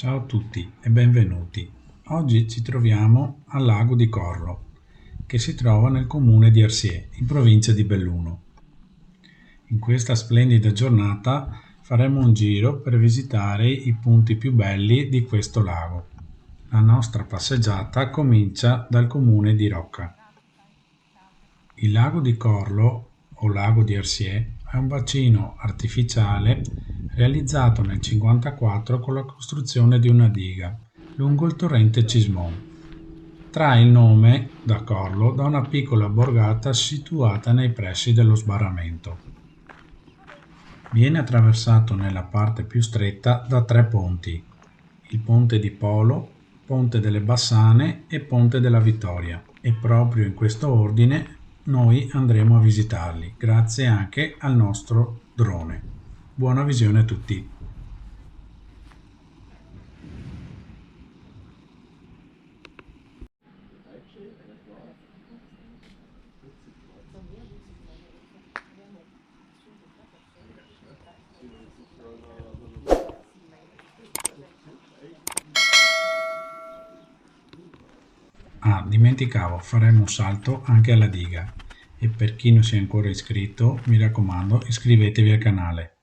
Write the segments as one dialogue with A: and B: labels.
A: Ciao a tutti e benvenuti. Oggi ci troviamo al Lago di Corlo, che si trova nel comune di Arsiè, in provincia di Belluno. In questa splendida giornata faremo un giro per visitare i punti più belli di questo lago. La nostra passeggiata comincia dal comune di Rocca. Il lago di Corlo, o lago di Arsiè, è un bacino artificiale realizzato nel 1954 con la costruzione di una diga lungo il torrente Cismon. Trae il nome da Corlo da una piccola borgata situata nei pressi dello sbarramento. Viene attraversato nella parte più stretta da tre ponti: il ponte di Polo, ponte delle Bassane e ponte della Vittoria, e proprio in questo ordine noi andremo a visitarli, grazie anche al nostro drone. Buona visione a tutti! Ah, dimenticavo, faremo un salto anche alla diga. E per chi non si è ancora iscritto, mi raccomando, iscrivetevi al canale.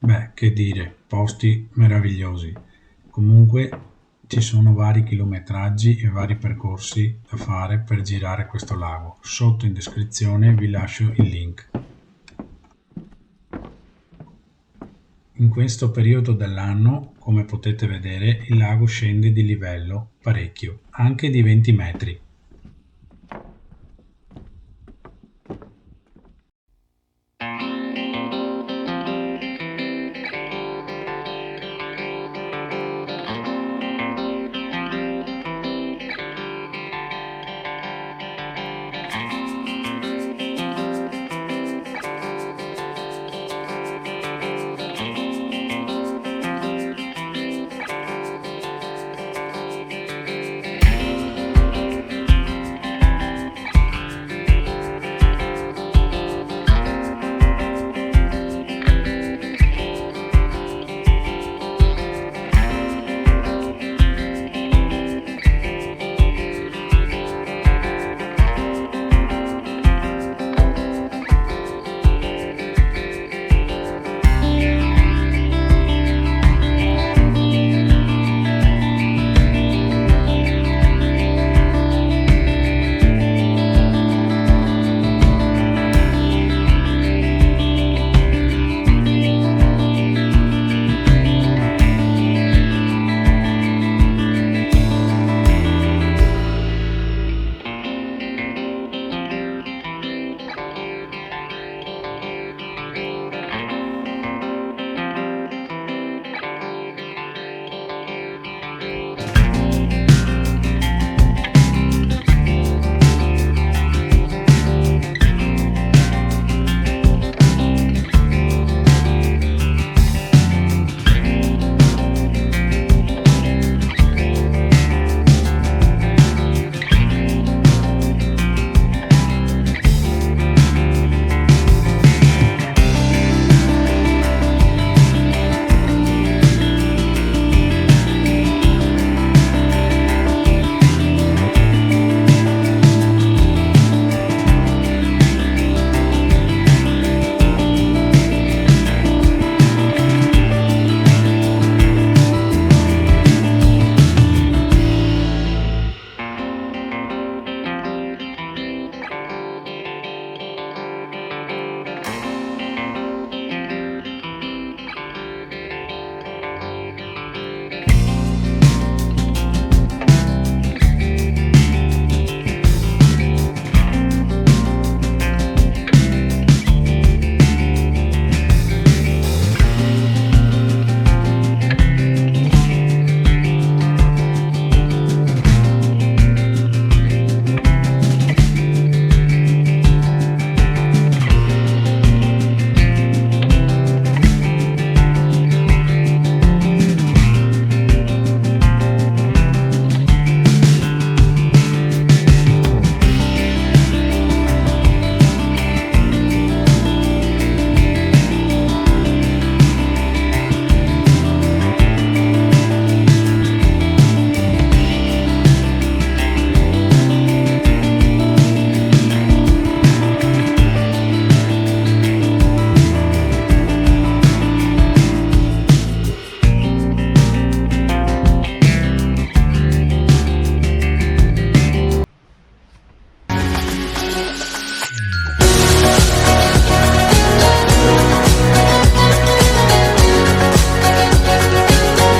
A: Beh, che dire, posti meravigliosi. Comunque Ci sono vari chilometraggi e vari percorsi da fare per girare questo lago. Sotto in descrizione vi lascio il link. In questo periodo dell'anno, come potete vedere, il lago scende di livello parecchio, anche di 20 metri.